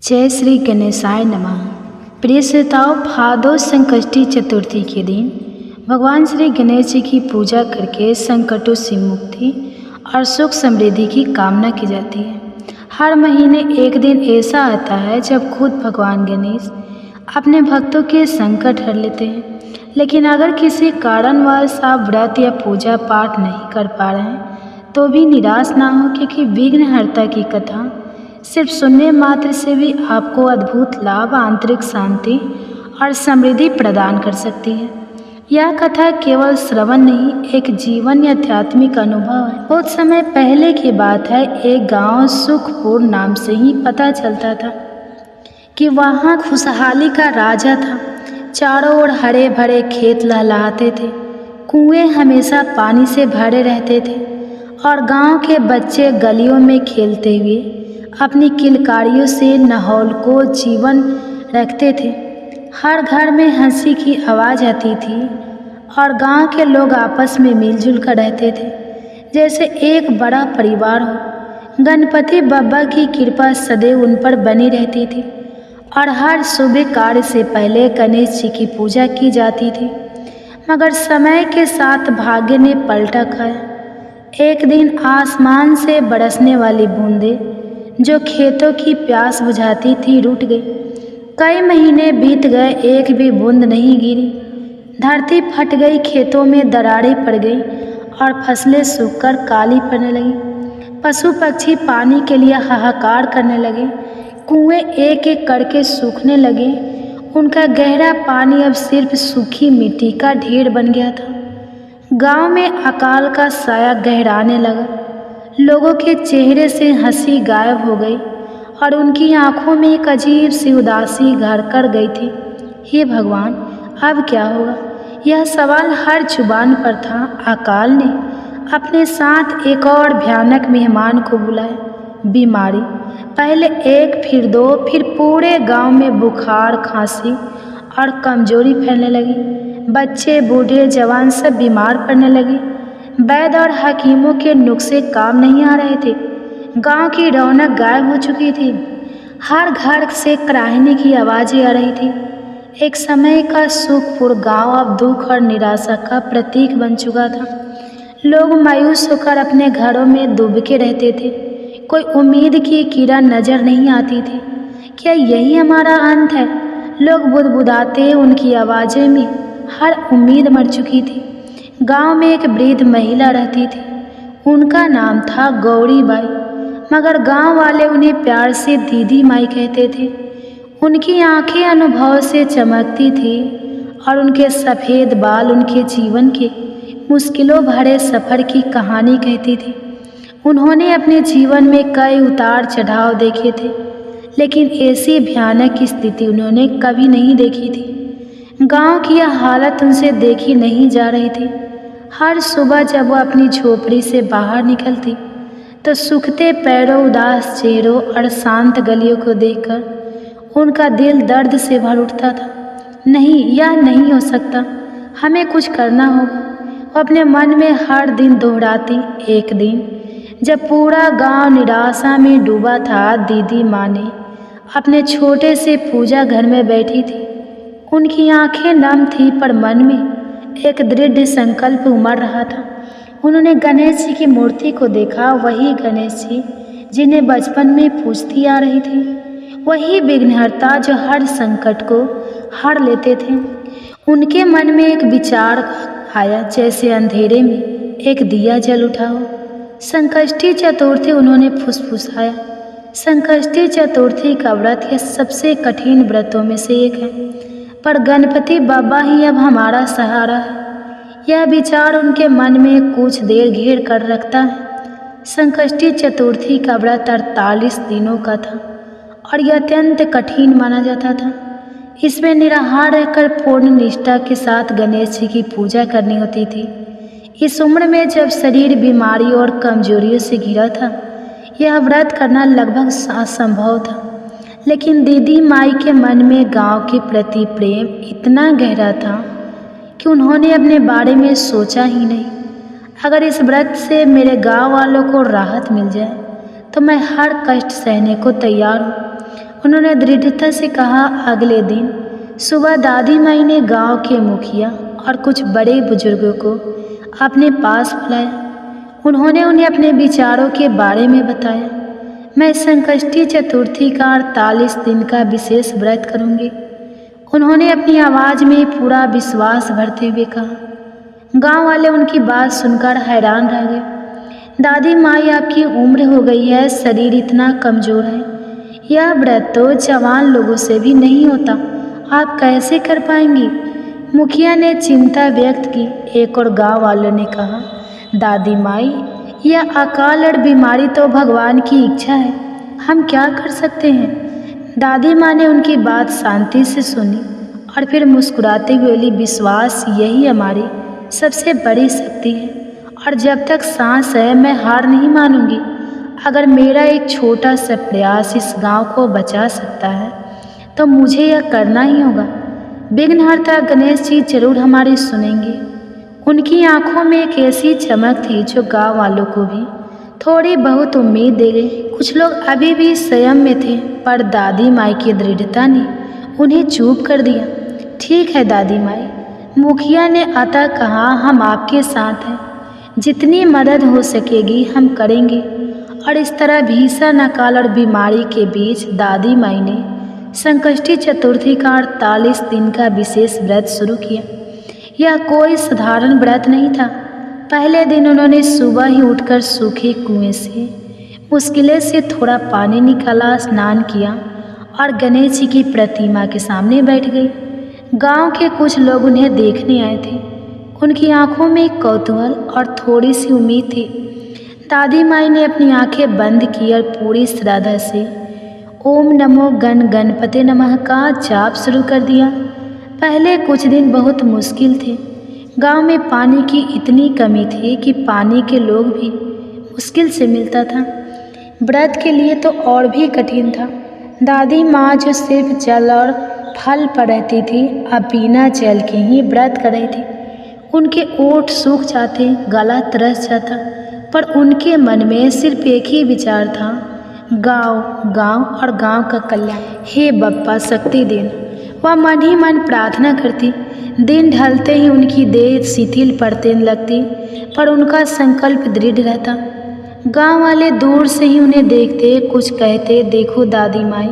जय श्री गणेशाय नमः। प्रिय श्रोताओं, भादो संकष्टी चतुर्थी के दिन भगवान श्री गणेश जी की पूजा करके संकटों से मुक्ति और सुख समृद्धि की कामना की जाती है। हर महीने एक दिन ऐसा आता है जब खुद भगवान गणेश अपने भक्तों के संकट हर लेते हैं। लेकिन अगर किसी कारणवश आप व्रत या पूजा पाठ नहीं कर पा रहे हैं तो भी निराश ना हो, क्योंकि विघ्नहर्ता की कथा सिर्फ सुनने मात्र से भी आपको अद्भुत लाभ, आंतरिक शांति और समृद्धि प्रदान कर सकती है। यह कथा केवल श्रवण नहीं, एक जीवन या आध्यात्मिक अनुभव है। बहुत समय पहले की बात है, एक गांव सुखपुर नाम से ही पता चलता था कि वहाँ खुशहाली का राजा था। चारों ओर हरे भरे खेत लहलहाते थे, कुएं हमेशा पानी से भरे रहते थे और गांव के बच्चे गलियों में खेलते हुए अपनी किलकारियों से माहौल को जीवन रखते थे। हर घर में हंसी की आवाज़ आती थी और गांव के लोग आपस में मिलजुल कर रहते थे जैसे एक बड़ा परिवार हो। गणपति बप्पा की कृपा सदैव उन पर बनी रहती थी और हर शुभ कार्य से पहले गणेश जी की पूजा की जाती थी। मगर समय के साथ भाग्य ने पलटा खाया। एक दिन आसमान से बरसने वाली बूंदें जो खेतों की प्यास बुझाती थी रुक गई। कई महीने बीत गए, एक भी बूंद नहीं गिरी। धरती फट गई, खेतों में दरारें पड़ गई और फसलें सूखकर काली पड़ने लगी। पशु पक्षी पानी के लिए हाहाकार करने लगे, कुएं एक एक करके सूखने लगे। उनका गहरा पानी अब सिर्फ सूखी मिट्टी का ढेर बन गया था। गांव में अकाल का साया गहराने लगा। लोगों के चेहरे से हंसी गायब हो गई और उनकी आंखों में एक अजीब सी उदासी घर कर गई थी। हे भगवान, अब क्या होगा? यह सवाल हर जुबान पर था। अकाल ने अपने साथ एक और भयानक मेहमान को बुलाया, बीमारी। पहले एक, फिर दो, फिर पूरे गांव में बुखार, खांसी और कमजोरी फैलने लगी। बच्चे, बूढ़े, जवान सब बीमार पड़ने लगे। वैद्य और हकीमों के नुस्खे काम नहीं आ रहे थे। गांव की रौनक गायब हो चुकी थी। हर घर से कराहने की आवाज़ें आ रही थी। एक समय का सुखपुर गांव अब दुख और निराशा का प्रतीक बन चुका था। लोग मायूस होकर अपने घरों में डूबके रहते थे। कोई उम्मीद की किरण नजर नहीं आती थी। क्या यही हमारा अंत है? लोग बुदबुदाते, उनकी आवाज़ें में हर उम्मीद मर चुकी थी। गांव में एक वृद्ध महिला रहती थी। उनका नाम था गौरी बाई, मगर गांव वाले उन्हें प्यार से दीदी माई कहते थे। उनकी आंखें अनुभव से चमकती थी और उनके सफ़ेद बाल उनके जीवन के मुश्किलों भरे सफ़र की कहानी कहती थी। उन्होंने अपने जीवन में कई उतार चढ़ाव देखे थे, लेकिन ऐसी भयानक स्थिति उन्होंने कभी नहीं देखी थी। गांव की यह हालत उनसे देखी नहीं जा रही थी। हर सुबह जब वो अपनी झोपड़ी से बाहर निकलती तो सूखते पैरों, उदास चेहरों और शांत गलियों को देखकर उनका दिल दर्द से भर उठता था। नहीं, यह नहीं हो सकता, हमें कुछ करना होगा। वो अपने मन में हर दिन दोहराती। एक दिन जब पूरा गांव निराशा में डूबा था, दीदी माँ ने अपने छोटे से पूजा घर में बैठी थी। उनकी आंखें नम थी पर मन में एक दृढ़ संकल्प उमड़ रहा था। उन्होंने गणेश जी की मूर्ति को देखा, वही गणेश जी जिन्हें बचपन में पूजती आ रही थी, वही विघ्नहर्ता जो हर संकट को हर लेते थे। उनके मन में एक विचार आया, जैसे अंधेरे में एक दिया जल उठा हो। संकष्टी चतुर्थी, उन्होंने फुसफुसाया। संकष्टी चतुर्थी का व्रत यह सबसे कठिन व्रतों में से एक है, पर गणपति बप्पा ही अब हमारा सहारा है। यह विचार उनके मन में कुछ देर घेर कर रखता है। संकष्टी चतुर्थी का व्रत 48 दिनों का था और यह अत्यंत कठिन माना जाता था। इसमें निराहार रहकर पूर्ण निष्ठा के साथ गणेश जी की पूजा करनी होती थी। इस उम्र में जब शरीर बीमारी और कमजोरियों से घिरा था, यह व्रत करना लगभग असंभव था। लेकिन दीदी माई के मन में गांव के प्रति प्रेम इतना गहरा था कि उन्होंने अपने बारे में सोचा ही नहीं। अगर इस व्रत से मेरे गांव वालों को राहत मिल जाए तो मैं हर कष्ट सहने को तैयार हूँ। उन्होंने दृढ़ता से कहा। अगले दिन सुबह दादी माई ने गांव के मुखिया और कुछ बड़े बुजुर्गों को अपने पास बुलाया। उन्होंने उन्हें अपने विचारों के बारे में बताया। मैं संकष्टी चतुर्थी का 48 दिन का विशेष व्रत करूंगी। उन्होंने अपनी आवाज़ में पूरा विश्वास भरते हुए कहा। गांव वाले उनकी बात सुनकर हैरान रह गए। दादी माई, आपकी उम्र हो गई है, शरीर इतना कमज़ोर है, यह व्रत तो जवान लोगों से भी नहीं होता, आप कैसे कर पाएंगी? मुखिया ने चिंता व्यक्त की। एक और गांव वालों ने कहा, दादी माई, यह अकाल और बीमारी तो भगवान की इच्छा है, हम क्या कर सकते हैं? दादी माँ ने उनकी बात शांति से सुनी और फिर मुस्कुराते हुए बोली, विश्वास यही हमारी सबसे बड़ी शक्ति है और जब तक सांस है मैं हार नहीं मानूंगी। अगर मेरा एक छोटा सा प्रयास इस गांव को बचा सकता है तो मुझे यह करना ही होगा। विघ्नहर्ता गणेश जी जरूर हमारी सुनेंगे। उनकी आंखों में एक ऐसी चमक थी जो गांव वालों को भी थोड़ी बहुत उम्मीद दे गई। कुछ लोग अभी भी संयम में थे, पर दादी माई की दृढ़ता ने उन्हें चुप कर दिया। ठीक है दादी माई, मुखिया ने अतः कहा, हम आपके साथ हैं, जितनी मदद हो सकेगी हम करेंगे। और इस तरह भीषण अकाल और बीमारी के बीच दादी माई ने संकष्टी चतुर्थी का 48 दिन का विशेष व्रत शुरू किया। यह कोई साधारण व्रत नहीं था। पहले दिन उन्होंने सुबह ही उठकर सूखे कुएं से मुश्किल से थोड़ा पानी निकाला, स्नान किया और गणेश जी की प्रतिमा के सामने बैठ गई। गांव के कुछ लोग उन्हें देखने आए थे। उनकी आंखों में कौतूहल और थोड़ी सी उम्मीद थी। दादी माई ने अपनी आंखें बंद की और पूरी श्रद्धा से ओम नमो गण गणपते नमः का जाप शुरू कर दिया। पहले कुछ दिन बहुत मुश्किल थे। गांव में पानी की इतनी कमी थी कि पानी के लोग भी मुश्किल से मिलता था। व्रत के लिए तो और भी कठिन था। दादी माँ जो सिर्फ जल और फल पर रहती थी, अब बिना जल के ही व्रत कर रही थी। उनके ओठ सूख जाते, गला तरस जाता, पर उनके मन में सिर्फ एक ही विचार था, गांव गांव और गांव का कल्याण। हे बप्पा शक्ति देन, वह मन ही मन प्रार्थना करती। दिन ढलते ही उनकी देह शिथिल पड़ने लगती, पर उनका संकल्प दृढ़ रहता। गांव वाले दूर से ही उन्हें देखते, कुछ कहते, देखो दादी माई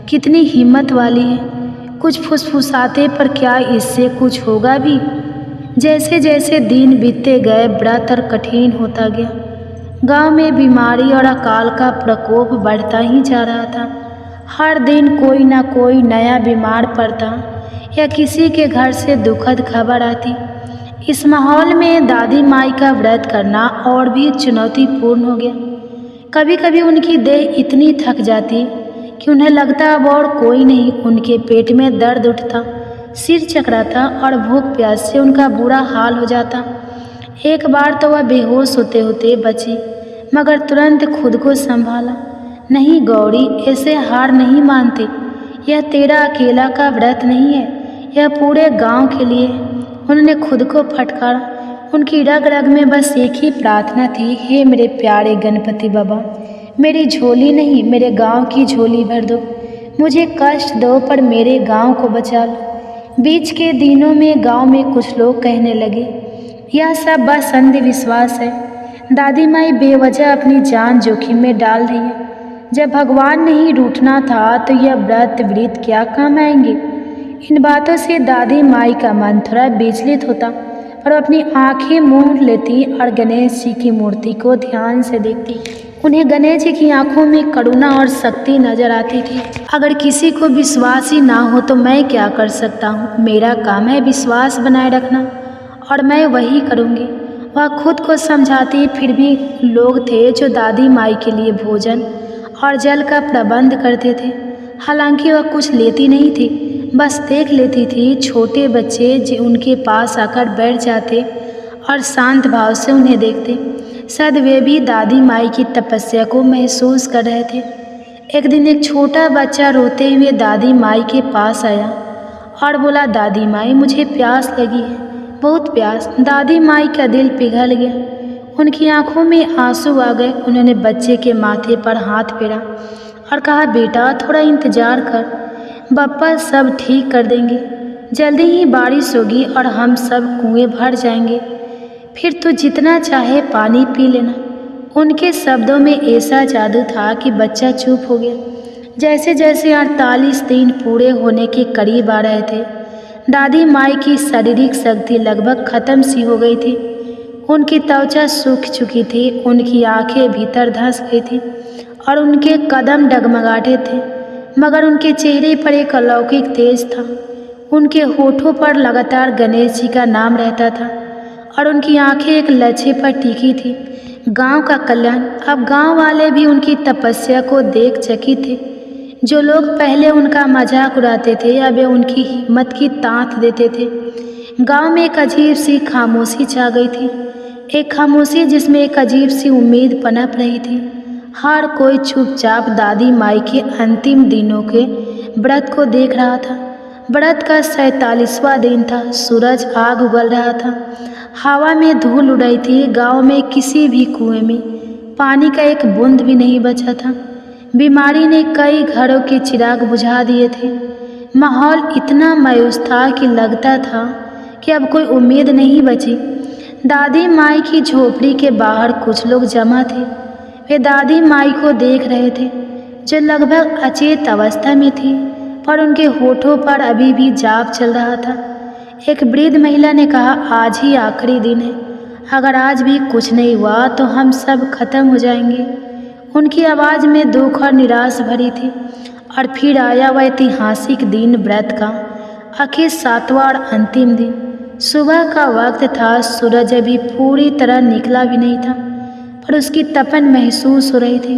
कितनी हिम्मत वाली है, कुछ फुसफुसाते, पर क्या इससे कुछ होगा भी? जैसे जैसे दिन बीतते गए व्रत और कठिन होता गया। गांव में बीमारी और अकाल का प्रकोप बढ़ता ही जा रहा था। हर दिन कोई ना कोई नया बीमार पड़ता या किसी के घर से दुखद खबर आती। इस माहौल में दादी माई का व्रत करना और भी चुनौतीपूर्ण हो गया। कभी कभी उनकी देह इतनी थक जाती कि उन्हें लगता अब और कोई नहीं। उनके पेट में दर्द उठता, सिर चकराता और भूख प्यास से उनका बुरा हाल हो जाता। एक बार तो वह बेहोश होते होते बची, मगर तुरंत खुद को संभाला। नहीं गौरी, ऐसे हार नहीं मानते। यह तेरा अकेला का व्रत नहीं है, यह पूरे गांव के लिए है। उन्होंने खुद को फटकारा। उनकी रग रग में बस एक ही प्रार्थना थी, हे मेरे प्यारे गणपति बाबा, मेरी झोली नहीं मेरे गांव की झोली भर दो। मुझे कष्ट दो पर मेरे गांव को बचा लो। बीच के दिनों में गांव में कुछ लोग कहने लगे, यह सब बस अंधविश्वास है। दादी माई बेवजह अपनी जान जोखिम में डाल रही है। जब भगवान ने ही रूठना था तो यह व्रत वृत क्या काम आएंगे? इन बातों से दादी माई का मन थोड़ा विचलित होता, पर अपनी आंखें मूंद लेती और गणेश जी की मूर्ति को ध्यान से देखती। उन्हें गणेश जी की आंखों में करुणा और शक्ति नजर आती थी। अगर किसी को विश्वास ही ना हो तो मैं क्या कर सकता हूँ? मेरा काम है विश्वास बनाए रखना और मैं वही करूँगी। वह खुद को समझाती, फिर भी लोग थे जो दादी माई के लिए भोजन और जल का प्रबंध करते थे। हालांकि वह कुछ लेती नहीं थी, बस देख लेती थी। छोटे बच्चे जो उनके पास आकर बैठ जाते और शांत भाव से उन्हें देखते। शायद वे भी दादी माई की तपस्या को महसूस कर रहे थे। एक दिन एक छोटा बच्चा रोते हुए दादी माई के पास आया और बोला, दादी माई मुझे प्यास लगी है, बहुत प्यास। दादी माई का दिल पिघल गया, उनकी आंखों में आंसू आ गए। उन्होंने बच्चे के माथे पर हाथ फेरा और कहा, बेटा थोड़ा इंतज़ार कर, बप्पा सब ठीक कर देंगे। जल्दी ही बारिश होगी और हम सब कुएं भर जाएंगे, फिर तू जितना चाहे पानी पी लेना। उनके शब्दों में ऐसा जादू था कि बच्चा चुप हो गया। जैसे जैसे 48 दिन पूरे होने के करीब आ रहे थे, दादी माई की शारीरिक शक्ति लगभग ख़त्म सी हो गई थी। उनकी त्वचा सूख चुकी थी, उनकी आंखें भीतर धंस गई थी और उनके कदम डगमगाते थे, मगर उनके चेहरे पर एक अलौकिक तेज था। उनके होठों पर लगातार गणेश जी का नाम रहता था और उनकी आंखें एक लक्ष्य पर टिकी थी, गांव का कल्याण। अब गांव वाले भी उनकी तपस्या को देख चकित थे। जो लोग पहले उनका मजाक उड़ाते थे, अब वे उनकी हिम्मत की तांत देते थे। गांव में एक अजीब सी खामोशी छा गई थी, एक खामोशी जिसमें एक अजीब सी उम्मीद पनप रही थी। हर कोई चुपचाप दादी माई के अंतिम दिनों के व्रत को देख रहा था। व्रत का 47वां दिन था। सूरज आग उगल रहा था, हवा में धूल उड़ रही थी। गांव में किसी भी कुएं में पानी का एक बूंद भी नहीं बचा था। बीमारी ने कई घरों के चिराग बुझा दिए थे। माहौल इतना मायूस था कि लगता था कि अब कोई उम्मीद नहीं बची। दादी माई की झोपड़ी के बाहर कुछ लोग जमा थे। वे दादी माई को देख रहे थे, जो लगभग अचेत अवस्था में थी, पर उनके होठों पर अभी भी जाप चल रहा था। एक वृद्ध महिला ने कहा, आज ही आखिरी दिन है, अगर आज भी कुछ नहीं हुआ तो हम सब खत्म हो जाएंगे। उनकी आवाज़ में दुख और निराश भरी थी। और फिर आया वह ऐतिहासिक दिन, व्रत का आखिर 7वां और अंतिम दिन। सुबह का वक्त था, सूरज अभी पूरी तरह निकला भी नहीं था, पर उसकी तपन महसूस हो रही थी।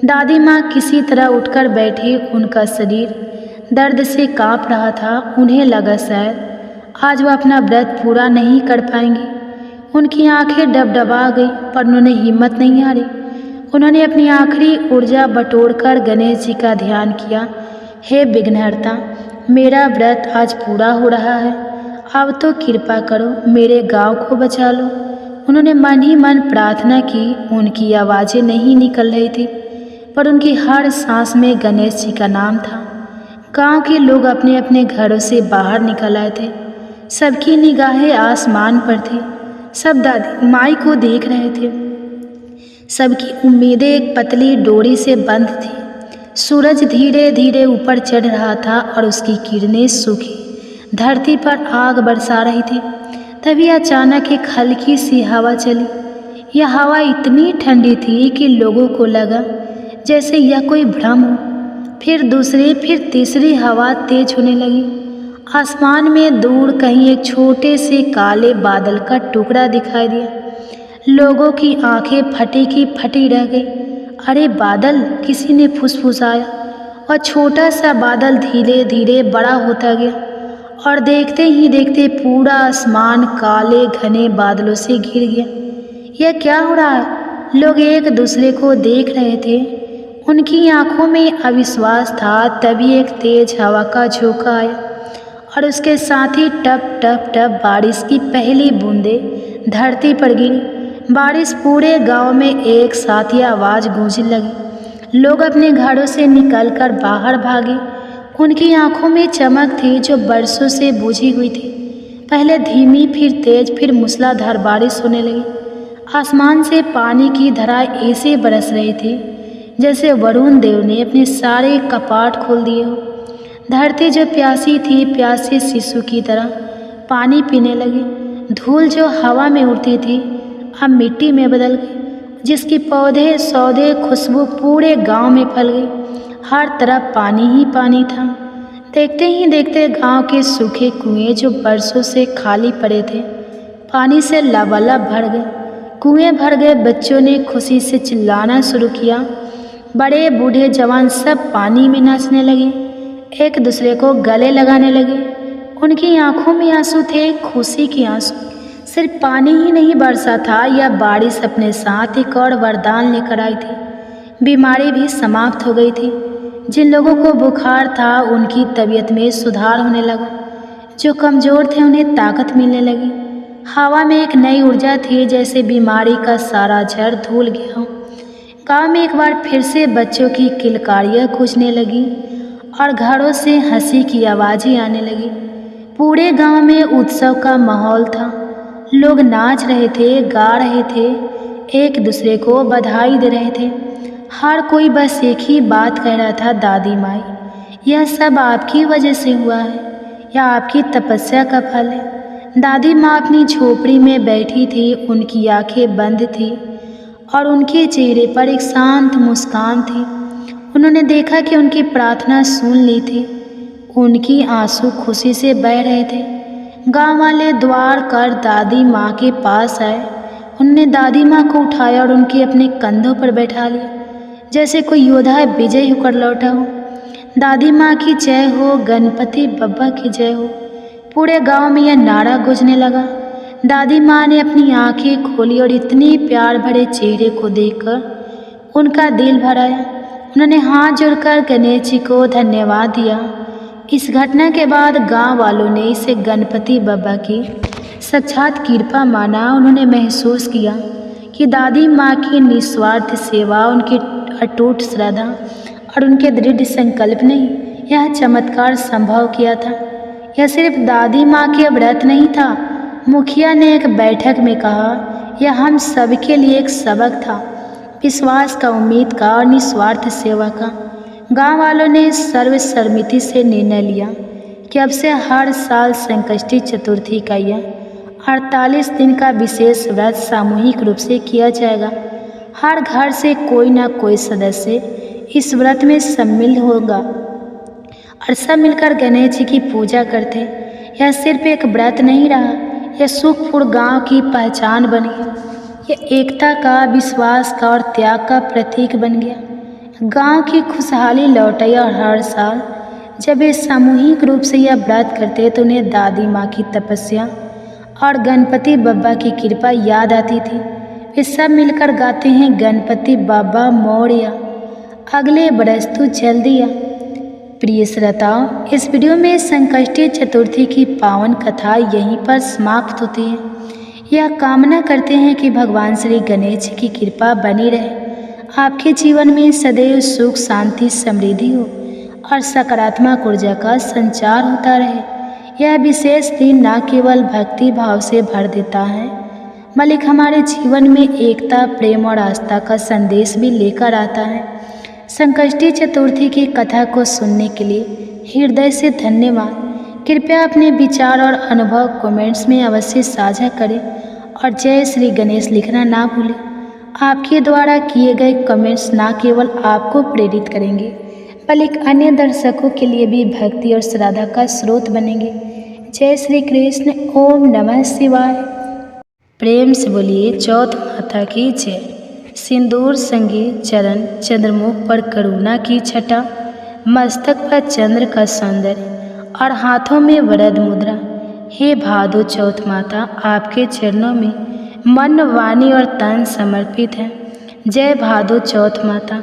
दादी माँ किसी तरह उठकर बैठी, उनका शरीर दर्द से कांप रहा था। उन्हें लगा शायद आज वह अपना व्रत पूरा नहीं कर पाएंगी। उनकी आंखें डबडबा गई, पर उन्होंने हिम्मत नहीं हारी। उन्होंने अपनी आखिरी ऊर्जा बटोरकर गणेश जी का ध्यान किया। हे विघ्नहर्ता, मेरा व्रत आज पूरा हो रहा है, अब तो कृपा करो, मेरे गांव को बचा लो। उन्होंने मन ही मन प्रार्थना की। उनकी आवाज़ें नहीं निकल रही थी, पर उनकी हर सांस में गणेश जी का नाम था। गांव के लोग अपने अपने घरों से बाहर निकल आए थे। सबकी निगाहें आसमान पर थी। सब दादी माई को देख रहे थे। सबकी उम्मीदें एक पतली डोरी से बंद थी। सूरज धीरे धीरे ऊपर चढ़ रहा था और उसकी किरणें सूखी धरती पर आग बरसा रही थी। तभी अचानक एक हल्की सी हवा चली। यह हवा इतनी ठंडी थी कि लोगों को लगा जैसे यह कोई भ्रम हो। फिर दूसरी, फिर तीसरी हवा तेज होने लगी। आसमान में दूर कहीं एक छोटे से काले बादल का टुकड़ा दिखाई दिया। लोगों की आंखें फटी की फटी रह गई। अरे बादल, किसी ने फुसफुसाया, और छोटा सा बादल धीरे धीरे बड़ा होता गया और देखते ही देखते पूरा आसमान काले घने बादलों से घिर गया। यह क्या हो रहा है? लोग एक दूसरे को देख रहे थे। उनकी आंखों में अविश्वास था। तभी एक तेज हवा का झोंका आया और उसके साथ ही टप टप टप बारिश की पहली बूंदें धरती पर गिरी। बारिश पूरे गांव में एक साथ ही आवाज़ गूंजने लगी। लोग अपने घरों से निकलकर बाहर भागे। उनकी आंखों में चमक थी जो बरसों से बुझी हुई थी। पहले धीमी, फिर तेज, फिर मूसलाधार बारिश होने लगी। आसमान से पानी की धाराएं ऐसे बरस रही थी जैसे वरुण देव ने अपने सारे कपाट खोल दिए हो। धरती जो प्यासी थी, प्यासे शिशु की तरह पानी पीने लगी। धूल जो हवा में उड़ती थी अब मिट्टी में बदल गई, जिसकी पौधे सौदे खुशबू पूरे गांव में फैल गई। हर तरफ पानी ही पानी था। देखते ही देखते गांव के सूखे कुएं जो बरसों से खाली पड़े थे, पानी से लबालब भर गए। कुएं भर गए। बच्चों ने खुशी से चिल्लाना शुरू किया। बड़े बूढ़े जवान सब पानी में नाचने लगे, एक दूसरे को गले लगाने लगे। उनकी आंखों में आंसू थे, खुशी के आंसू। सिर्फ पानी ही नहीं बरसा था, यह बारिश अपने साथ एक और वरदान लेकर आई थी। बीमारी भी समाप्त हो गई थी। जिन लोगों को बुखार था उनकी तबीयत में सुधार होने लगा। जो कमज़ोर थे उन्हें ताकत मिलने लगी। हवा में एक नई ऊर्जा थी, जैसे बीमारी का सारा जड़ धुल गया हो। गांव में एक बार फिर से बच्चों की किलकारियाँ गूंजने लगी और घरों से हंसी की आवाज़ें आने लगी। पूरे गांव में उत्सव का माहौल था। लोग नाच रहे थे, गा रहे थे, एक दूसरे को बधाई दे रहे थे। हर कोई बस एक ही बात कह रहा था, दादी माई, यह सब आपकी वजह से हुआ है, यह आपकी तपस्या का फल है। दादी माँ अपनी झोपड़ी में बैठी थी, उनकी आंखें बंद थी और उनके चेहरे पर एक शांत मुस्कान थी। उन्होंने देखा कि उनकी प्रार्थना सुन ली थी। उनकी आंसू खुशी से बह रहे थे। गांव वाले द्वार कर दादी माँ के पास आए। उन्होंने दादी माँ को उठाया और उनके अपने कंधों पर बैठा लिया, जैसे कोई योद्धा विजय होकर लौटा हो। दादी माँ की जय हो, गणपति बप्पा की जय हो। पूरे गांव में यह नारा गूंजने लगा। दादी माँ ने अपनी आंखें खोली और इतने प्यार भरे चेहरे को देखकर उनका दिल भर आया। उन्होंने हाथ जोड़कर गणेश जी को धन्यवाद दिया। इस घटना के बाद गांव वालों ने इसे गणपति बप्पा की साक्षात कृपा माना। उन्होंने महसूस किया कि दादी माँ की निस्वार्थ सेवा, उनकी अटूट श्रद्धा और उनके दृढ़ संकल्प ने यह चमत्कार संभव किया था। यह सिर्फ दादी माँ के व्रत नहीं था। मुखिया ने एक बैठक में कहा, यह हम सबके लिए एक सबक था, विश्वास का, उम्मीद का और निस्वार्थ सेवा का। गांव वालों ने सर्वसम्मति से निर्णय लिया कि अब से हर साल संकष्टी चतुर्थी का यह 48 दिन का विशेष व्रत सामूहिक रूप से किया जाएगा। हर घर से कोई ना कोई सदस्य इस व्रत में सम्मिलित होगा और सब मिलकर गणेश जी की पूजा करते। यह सिर्फ एक व्रत नहीं रहा, यह सुखपुर गांव की पहचान बन गया। यह एकता का, विश्वास का और त्याग का प्रतीक बन गया। गांव की खुशहाली लौट आई और हर साल जब वे सामूहिक रूप से यह व्रत करते तो उन्हें दादी माँ की तपस्या और गणपति बप्पा की कृपा याद आती थी। वे सब मिलकर गाते हैं, गणपति बप्पा मोरया, अगले बरस तू जल्दी आ। प्रिय श्रोताओं, इस वीडियो में संकष्टी चतुर्थी की पावन कथा यहीं पर समाप्त होती है। यह कामना करते हैं कि भगवान श्री गणेश जी की कृपा बनी रहे, आपके जीवन में सदैव सुख, शांति, समृद्धि हो और सकारात्मक ऊर्जा का संचार होता रहे। यह विशेष दिन न केवल भक्ति भाव से भर देता है, बल्कि हमारे जीवन में एकता, प्रेम और आस्था का संदेश भी लेकर आता है। संकष्टी चतुर्थी की कथा को सुनने के लिए हृदय से धन्यवाद। कृपया अपने विचार और अनुभव कमेंट्स में अवश्य साझा करें और जय श्री गणेश लिखना ना भूलें। आपके द्वारा किए गए कमेंट्स न केवल आपको प्रेरित करेंगे, बल्कि अन्य दर्शकों के लिए भी भक्ति और श्रद्धा का स्रोत बनेंगे। जय श्री कृष्ण। ओम नमः शिवाय। प्रेम से बोलिए चौथ माता की जय। सिंदूर संगे चरण, चंद्रमुख पर करुणा की छटा, मस्तक पर चंद्र का सौंदर्य और हाथों में वरद मुद्रा। हे भादो चौथ माता, आपके चरणों में मन, वाणी और तन समर्पित है। जय भादो चौथ माता।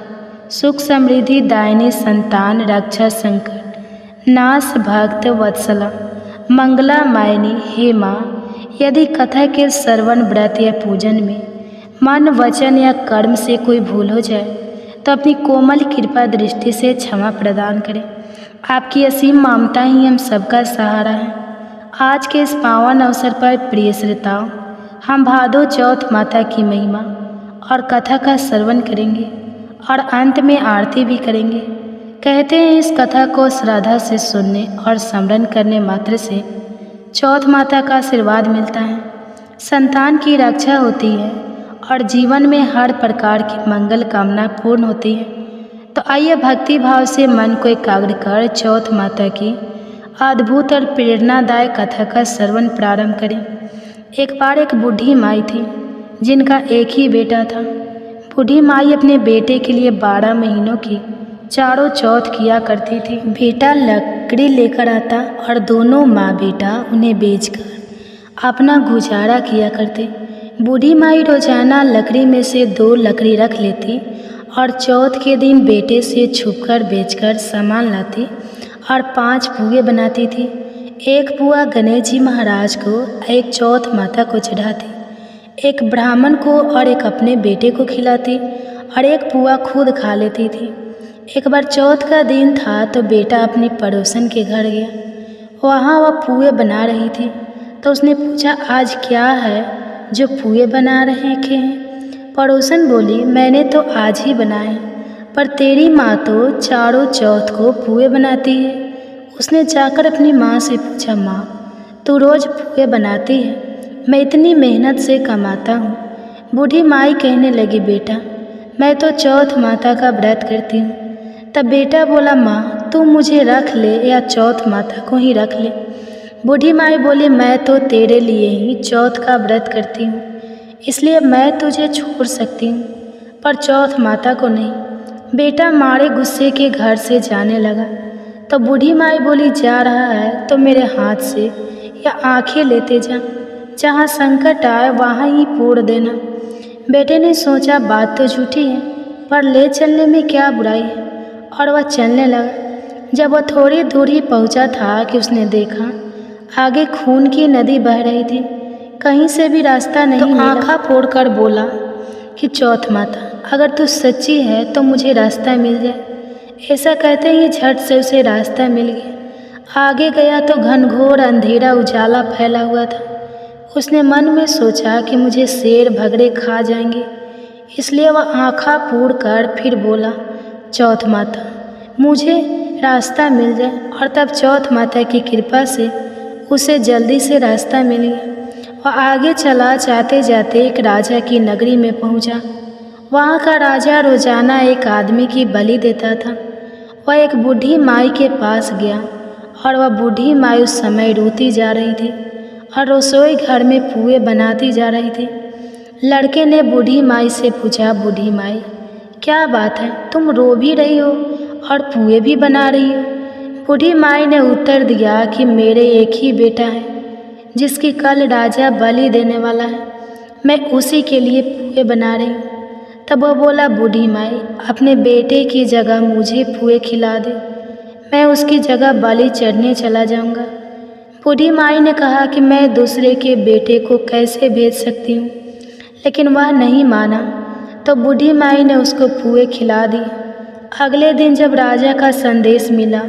सुख समृद्धि दायिनी, संतान रक्षा, संकट नाश, भक्त वत्सला, मंगला मायनी। हे माँ, यदि कथा के श्रवण, व्रत या पूजन में मन, वचन या कर्म से कोई भूल हो जाए तो अपनी कोमल कृपा दृष्टि से क्षमा प्रदान करें। आपकी असीम ममता ही हम सबका सहारा है। आज के इस पावन अवसर पर प्रिय श्रोताओं, हम भादो चौथ माता की महिमा और कथा का श्रवण करेंगे और अंत में आरती भी करेंगे। कहते हैं इस कथा को श्रद्धा से सुनने और स्मरण करने मात्र से चौथ माता का आशीर्वाद मिलता है, संतान की रक्षा होती है और जीवन में हर प्रकार की मंगल कामना पूर्ण होती है। तो आइए भक्ति भाव से मन को एकाग्र कर चौथ माता की अद्भुत और प्रेरणादायक कथा का श्रवण प्रारंभ करें। एक बार एक बूढ़ी माई थी जिनका एक ही बेटा था। बूढ़ी माई अपने बेटे के लिए 12 महीनों की चारों चौथ किया करती थी। बेटा लकड़ी लेकर आता और दोनों माँ बेटा उन्हें बेचकर अपना गुजारा किया करते। बूढ़ी माई रोजाना लकड़ी में से 2 लकड़ी रख लेती और चौथ के दिन बेटे से छुपकर बेचकर सामान लाती और 5 पुए बनाती थी। एक पुआ गणेश जी महाराज को, एक चौथ माता को चढ़ाती, एक ब्राह्मण को और एक अपने बेटे को खिलाती और एक पुआ खुद खा लेती थी। एक बार चौथ का दिन था तो बेटा अपनी पड़ोसन के घर गया। वहाँ वह पुए बना रही थी तो उसने पूछा, आज क्या है जो पुए बना रहे हैं? पड़ोसन बोली, मैंने तो आज ही बनाए, पर तेरी माँ तो चारों चौथ को पुए बनाती है। उसने जाकर अपनी माँ से पूछा, माँ तू रोज़ पुए बनाती है, मैं इतनी मेहनत से कमाता हूँ। बूढ़ी माई कहने लगी, बेटा मैं तो चौथ माता का व्रत करती हूँ। तब बेटा बोला, माँ तू मुझे रख ले या चौथ माता को ही रख ले। बूढ़ी माई बोली, मैं तो तेरे लिए ही चौथ का व्रत करती हूँ, इसलिए मैं तुझे छोड़ सकती हूँ, पर चौथ माता को नहीं। बेटा मारे गुस्से के घर से जाने लगा तो बूढ़ी माई बोली, जा रहा है तो मेरे हाथ से या आंखें लेते जा, जहाँ संकट आए वहाँ ही फोड़ देना। बेटे ने सोचा, बात तो झूठी है, पर ले चलने में क्या बुराई है, और वह चलने लगा। जब वह थोड़ी दूर ही पहुँचा था कि उसने देखा आगे खून की नदी बह रही थी, कहीं से भी रास्ता नहीं मिला। आँखा फोड़कर बोला कि चौथ माता अगर तू सच्ची है तो मुझे रास्ता मिल जाए। ऐसा कहते ही झट से उसे रास्ता मिल गया। आगे गया तो घनघोर अंधेरा उजाला फैला हुआ था। उसने मन में सोचा कि मुझे शेर भगड़े खा जाएंगे, इसलिए वह आँखा फोड़ कर फिर बोला, चौथ माता मुझे रास्ता मिल जाए। और तब चौथ माता की कृपा से उसे जल्दी से रास्ता मिल गया। वह आगे चला, जाते जाते एक राजा की नगरी में पहुंचा। वहाँ का राजा रोजाना एक आदमी की बलि देता था। वह एक बूढ़ी माई के पास गया और वह बूढ़ी माई उस समय रोती जा रही थी और रसोई घर में पुए बनाती जा रही थी। लड़के ने बूढ़ी माई से पूछा, बूढ़ी माई क्या बात है, तुम रो भी रही हो और पुए भी बना रही हो? बूढ़ी माई ने उत्तर दिया कि मेरे एक ही बेटा है जिसकी कल राजा बलि देने वाला है, मैं उसी के लिए पुए बना रही हूँ। तब वह बोला, बूढ़ी माई अपने बेटे की जगह मुझे पुए खिला दे, मैं उसकी जगह बलि चढ़ने चला जाऊँगा। बूढ़ी माई ने कहा कि मैं दूसरे के बेटे को कैसे भेज सकती हूँ, लेकिन वह नहीं माना। तो बूढ़ी माई ने उसको पुए खिला दिए। अगले दिन जब राजा का संदेश मिला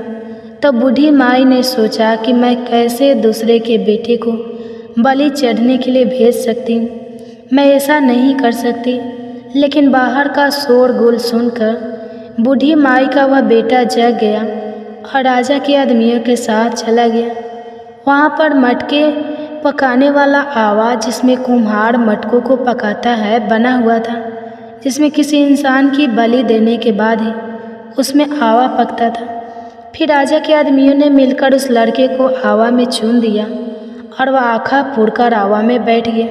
तो बूढ़ी माई ने सोचा कि मैं कैसे दूसरे के बेटे को बलि चढ़ने के लिए भेज सकती हूँ, मैं ऐसा नहीं कर सकती। लेकिन बाहर का शोरगुल सुनकर बूढ़ी माई का वह बेटा जग गया और राजा के आदमियों के साथ चला गया। वहाँ पर मटके पकाने वाला आवा, जिसमें कुम्हार मटकों को पकाता है, बना हुआ था, जिसमें किसी इंसान की बलि देने के बाद ही उसमें आवा पकता था। फिर राजा के आदमियों ने मिलकर उस लड़के को आवा में चुन दिया और वह आँखा फोड़कर आवा में बैठ गया।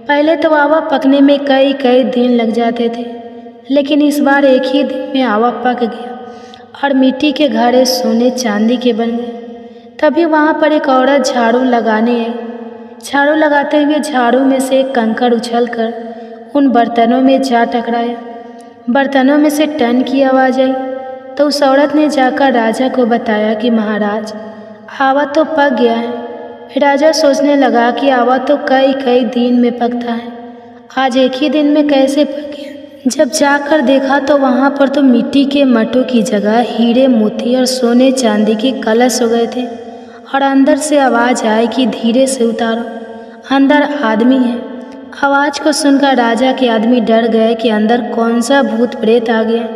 पहले तो आवा पकने में कई कई दिन लग जाते थे, लेकिन इस बार एक ही दिन में आवा पक गया और मिट्टी के घड़े सोने चांदी के बन गए। तभी वहाँ पर एक औरत झाड़ू लगाने आई। झाड़ू लगाते हुए झाड़ू में से एक कंकड़ उछलकर उन बर्तनों में जा टकराया। बर्तनों में से टन की आवाज़ आई तो उस औरत ने जाकर राजा को बताया कि महाराज, आवा तो पक गया है। राजा सोचने लगा कि आवा तो कई कई दिन में पकता है, आज एक ही दिन में कैसे पक गया। जब जाकर देखा तो वहाँ पर तो मिट्टी के मटों की जगह हीरे मोती और सोने चांदी के कलश हो गए थे और अंदर से आवाज़ आई कि धीरे से उतारो, अंदर आदमी है। आवाज़ को सुनकर राजा के आदमी डर गए कि अंदर कौन सा भूत प्रेत आ गया।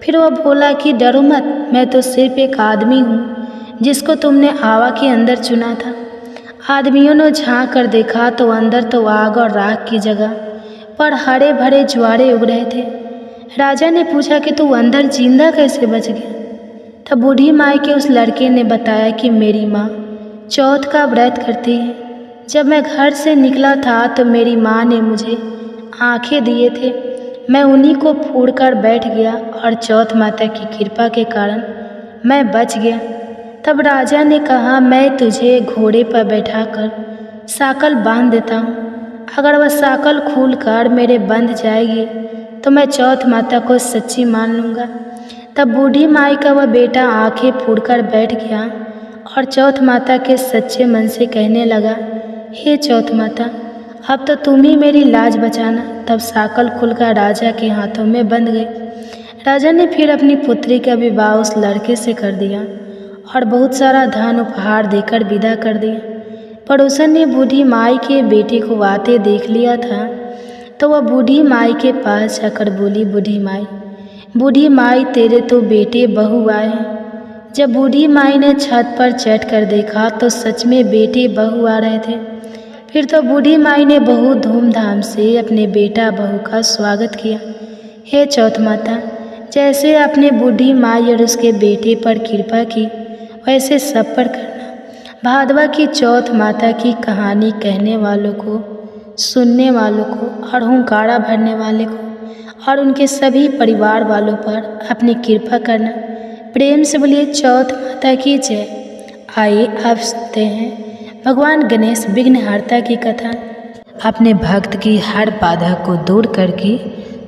फिर वह बोला कि डरो मत, मैं तो सिर्फ एक आदमी हूँ जिसको तुमने आवा के अंदर चुना था। आदमियों ने झांक कर देखा तो अंदर तो आग और राख की जगह पर हरे भरे ज्वारे उग रहे थे। राजा ने पूछा कि तू अंदर जिंदा कैसे बच गया? तब बूढ़ी माई के उस लड़के ने बताया कि मेरी माँ चौथ का व्रत करती है। जब मैं घर से निकला था तो मेरी माँ ने मुझे आंखें दिए थे, मैं उन्हीं को फोड़कर बैठ गया और चौथ माता की कृपा के कारण मैं बच गया। तब राजा ने कहा, मैं तुझे घोड़े पर बैठाकर साकल बांध देता हूँ, अगर वह साकल खुलकर मेरे बंध जाएगी तो मैं चौथ माता को सच्ची मान लूँगा। तब बूढ़ी माई का वह बेटा आंखें फोड़कर बैठ गया और चौथ माता के सच्चे मन से कहने लगा, हे चौथ माता, अब तो तुम ही मेरी लाज बचाना। तब साकल खुलकर राजा के हाथों में बंध गई। राजा ने फिर अपनी पुत्री का विवाह उस लड़के से कर दिया और बहुत सारा धन उपहार देकर विदा कर दिया। पड़ोसन ने बूढ़ी माई के बेटे को आते देख लिया था तो वह बूढ़ी माई के पास जाकर बोली, बूढ़ी माई तेरे तो बेटे बहू आए हैं। जब बूढ़ी माई ने छत पर चढ़ कर देखा तो सच में बेटे बहू आ रहे थे। फिर तो बूढ़ी माई ने बहुत धूमधाम से अपने बेटा बहू का स्वागत किया। हे चौथ माता, जैसे आपने बूढ़ी माई और उसके बेटे पर कृपा की वैसे सब पर करना। भादवा की चौथ माता की कहानी कहने वालों को, सुनने वालों को और हुंकारा भरने वाले को और उनके सभी परिवार वालों पर अपनी कृपा करना। प्रेम से बोलिए चौथ माता की जय। आइए अब सुनते हैं भगवान गणेश विघ्नहर्ता की कथा। अपने भक्त की हर बाधा को दूर करके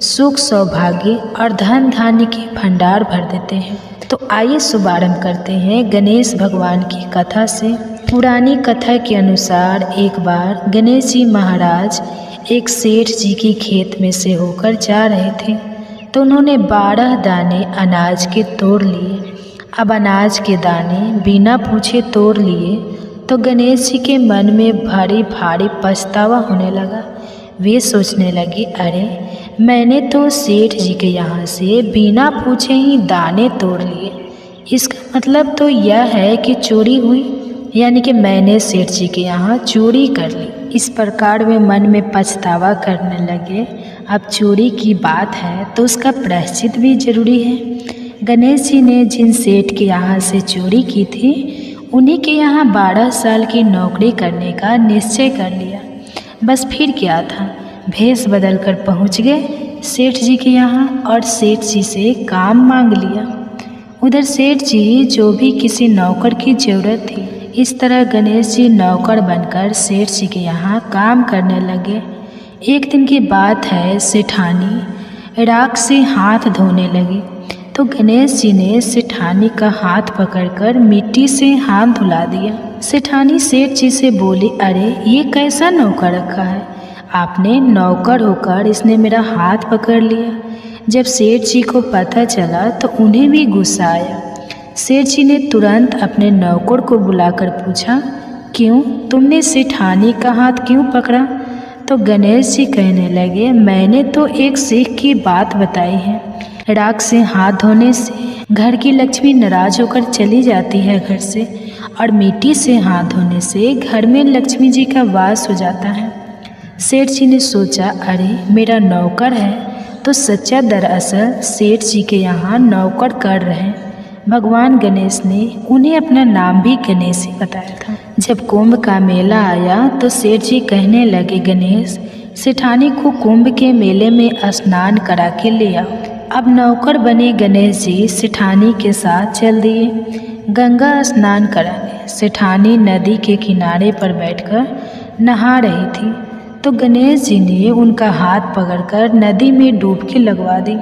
सुख, सौभाग्य और धन धान्य के भंडार भर देते हैं। तो आइए शुभारंभ करते हैं गणेश भगवान की कथा से। पुरानी कथा के अनुसार एक बार गणेश जी महाराज एक सेठ जी की खेत में से होकर जा रहे थे तो उन्होंने 12 दाने अनाज के तोड़ लिए। अब अनाज के दाने बिना पूछे तोड़ लिए तो गणेश जी के मन में भारी भारी पछतावा होने लगा। वे सोचने लगे, अरे मैंने तो सेठ जी के यहाँ से बिना पूछे ही दाने तोड़ लिए। इसका मतलब तो यह है कि चोरी हुई, यानी कि मैंने सेठ जी के यहाँ चोरी कर ली। इस प्रकार वे मन में पछतावा करने लगे। अब चोरी की बात है तो उसका प्रायश्चित भी जरूरी है। गणेश जी ने जिन सेठ के यहाँ से चोरी की थी उन्हीं के यहाँ 12 साल की नौकरी करने का निश्चय कर लिया। बस फिर क्या था, भेष बदल कर पहुँच गए सेठ जी के यहाँ और सेठ जी से काम मांग लिया। उधर सेठ जी जो भी किसी नौकर की ज़रूरत थी, इस तरह गणेश जी नौकर बनकर सेठ जी के यहाँ काम करने लगे। एक दिन की बात है, सेठानी राख से हाथ धोने लगी तो गणेश जी ने सेठानी का हाथ पकड़कर मिट्टी से हाथ धुला दिया। सेठानी सेठ जी से बोली, अरे ये कैसा नौकर रखा है आपने, नौकर होकर इसने मेरा हाथ पकड़ लिया। जब सेठ जी को पता चला तो उन्हें भी गुस्सा आया। सेठ जी ने तुरंत अपने नौकर को बुलाकर पूछा, क्यों तुमने सेठानी का हाथ क्यों पकड़ा? तो गणेश जी कहने लगे, मैंने तो एक सीख की बात बताई है। राख से हाथ धोने से घर की लक्ष्मी नाराज होकर चली जाती है घर से, और मिट्टी से हाथ धोने से घर में लक्ष्मी जी का वास हो जाता है। सेठ जी ने सोचा, अरे मेरा नौकर है तो सच्चा दरअसल सेठ जी के यहाँ नौकर कर रहे हैं। भगवान गणेश ने उन्हें अपना नाम भी गणेश ही बताया था। जब कुंभ का मेला आया तो सेठ जी कहने लगे, गणेश सेठानी को कुंभ के मेले में स्नान करा के ले आओ। अब नौकर बने गणेश जी सेठानी के साथ चल दिए गंगा स्नान कराने। सेठानी नदी के किनारे पर बैठकर नहा रही थी तो गणेश जी ने उनका हाथ पकड़कर नदी में डुबकी लगवा दी।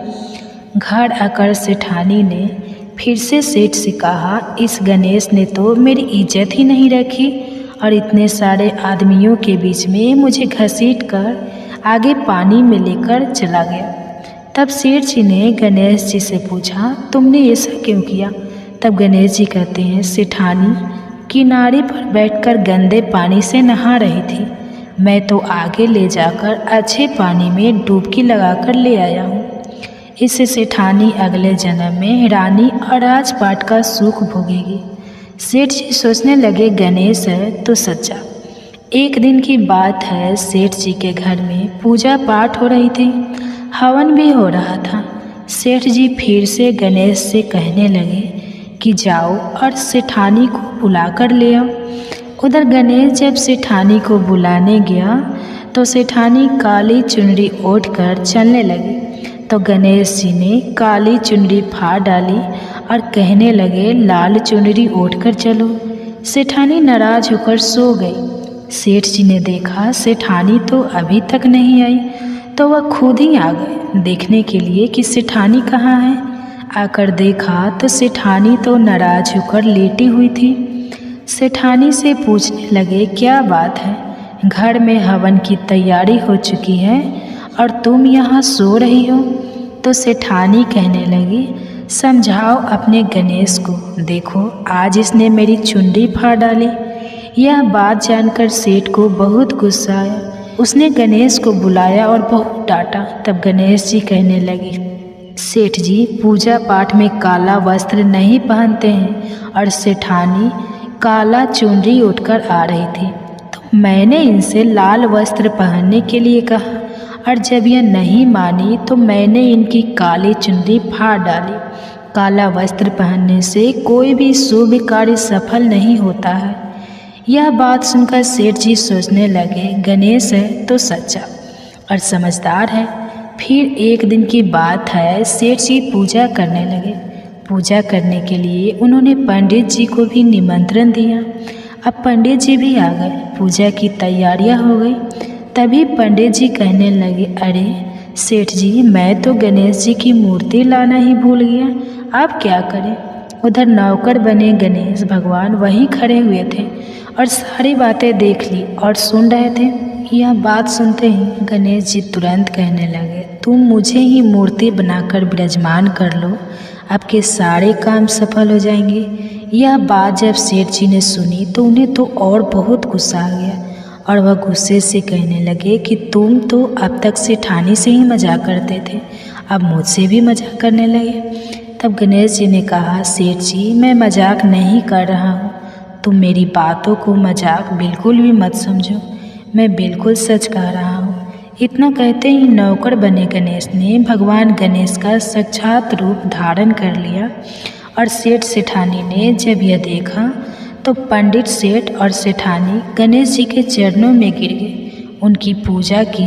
घर आकर सेठानी ने फिर से सेठ से कहा, इस गणेश ने तो मेरी इज्जत ही नहीं रखी और इतने सारे आदमियों के बीच में मुझे घसीट कर आगे पानी में लेकर चला गया। तब सेठ जी ने गणेश जी से पूछा, तुमने ऐसा क्यों किया? तब गणेश जी कहते हैं, सेठानी किनारे पर बैठकर गंदे पानी से नहा रही थी, मैं तो आगे ले जाकर अच्छे पानी में डुबकी लगाकर ले आया हूँ। इससे सेठानी अगले जन्म में रानी और राजपाट का सुख भोगेगी। सेठ जी सोचने लगे, गणेश है तो सच्चा। एक दिन की बात है, सेठ जी के घर में पूजा पाठ हो रही थी, हवन भी हो रहा था। सेठ जी फिर से गणेश से कहने लगे कि जाओ और सेठानी को बुला कर ले आओ। उधर गणेश जब सेठानी को बुलाने गया तो सेठानी काली चुनरी ओढ़ कर चलने लगी तो गणेश जी ने काली चुनरी फाड़ डाली और कहने लगे, लाल चुनरी ओढ़कर चलो। सेठानी नाराज होकर सो गई। सेठ जी ने देखा सेठानी तो अभी तक नहीं आई तो वह खुद ही आ गए देखने के लिए कि सेठानी कहाँ है। आकर देखा तो सेठानी तो नाराज होकर लेटी हुई थी। सेठानी से पूछने लगे, क्या बात है, घर में हवन की तैयारी हो चुकी है और तुम यहाँ सो रही हो। तो सेठानी कहने लगी, समझाओ अपने गणेश को, देखो आज इसने मेरी चुनरी फाड़ डाली। यह बात जानकर सेठ को बहुत गुस्सा आया। उसने गणेश को बुलाया और बहुत डांटा। तब गणेश जी कहने लगे, सेठ जी पूजा पाठ में काला वस्त्र नहीं पहनते हैं और सेठानी काला चुनरी उठकर आ रही थी तो मैंने इनसे लाल वस्त्र पहनने के लिए कहा और जब यह नहीं मानी तो मैंने इनकी काली चुनरी फाड़ डाली। काला वस्त्र पहनने से कोई भी शुभ कार्य सफल नहीं होता है। यह बात सुनकर सेठ जी सोचने लगे, गणेश है तो सच्चा और समझदार है। फिर एक दिन की बात है, सेठ जी पूजा करने लगे। पूजा करने के लिए उन्होंने पंडित जी को भी निमंत्रण दिया। अब पंडित जी भी आ गए, पूजा की तैयारियां हो गई। तभी पंडित जी कहने लगे, अरे सेठ जी मैं तो गणेश जी की मूर्ति लाना ही भूल गया, आप क्या करें। उधर नौकर बने गणेश भगवान वहीं खड़े हुए थे और सारी बातें देख ली और सुन रहे थे। यह बात सुनते ही गणेश जी तुरंत कहने लगे, तुम मुझे ही मूर्ति बनाकर विराजमान कर लो, आपके सारे काम सफल हो जाएंगे। यह बात जब सेठ जी ने सुनी तो उन्हें तो और बहुत गुस्सा आ गया और वह गुस्से से कहने लगे कि तुम तो अब तक सेठानी से ही मजाक करते थे, अब मुझसे भी मजाक करने लगे। तब गणेश जी ने कहा, सेठ जी मैं मजाक नहीं कर रहा हूँ, तुम मेरी बातों को मजाक बिल्कुल भी मत समझो, मैं बिल्कुल सच कह रहा हूँ। इतना कहते ही नौकर बने गणेश ने भगवान गणेश का साक्षात रूप धारण कर लिया और सेठ सेठानी ने जब यह देखा तो पंडित सेठ और सेठानी गणेश जी के चरणों में गिर गए, उनकी पूजा की।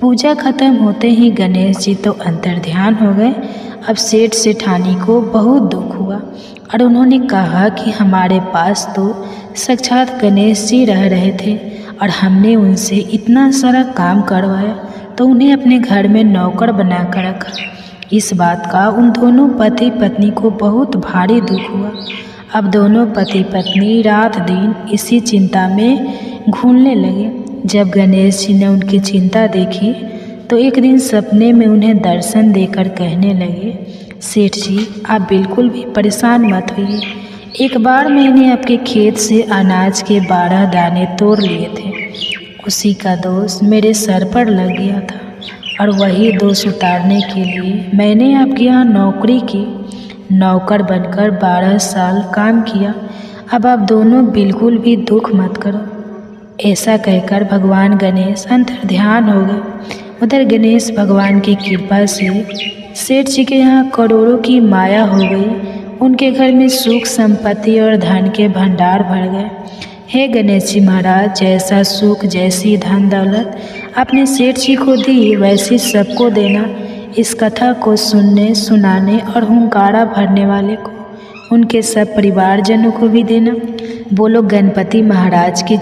पूजा खत्म होते ही गणेश जी तो अंतर्ध्यान हो गए। अब सेठ सेठानी को बहुत दुख हुआ और उन्होंने कहा कि हमारे पास तो साक्षात गणेश जी रह रहे थे और हमने उनसे इतना सारा काम करवाया तो उन्हें अपने घर में नौकर बना कर रखा। इस बात का उन दोनों पति पत्नी को बहुत भारी दुख हुआ। अब दोनों पति पत्नी रात दिन इसी चिंता में घूमने लगे। जब गणेश जी ने उनकी चिंता देखी तो एक दिन सपने में उन्हें दर्शन देकर कहने लगे, सेठ जी आप बिल्कुल भी परेशान मत होइए, एक बार मैंने आपके खेत से अनाज के 12 दाने तोड़ लिए थे, उसी का दोष मेरे सर पर लग गया था और वही दोष उतारने के लिए मैंने आपके यहाँ नौकरी की। नौकर बनकर 12 साल काम किया, अब आप दोनों बिल्कुल भी दुख मत करो। ऐसा कहकर भगवान गणेश अंतर्ध्यान हो गए। उधर गणेश भगवान की कृपा से सेठ जी के यहाँ करोड़ों की माया हो गई। उनके घर में सुख संपत्ति और धन के भंडार भर गए। हे गणेश जी महाराज, जैसा सुख जैसी धन दौलत आपने सेठ जी को दी वैसी सबको देना। इस कथा को सुनने सुनाने और हुंकारा भरने वाले को, उनके सब परिवारजनों को भी देना। बोलो गणपति महाराज की।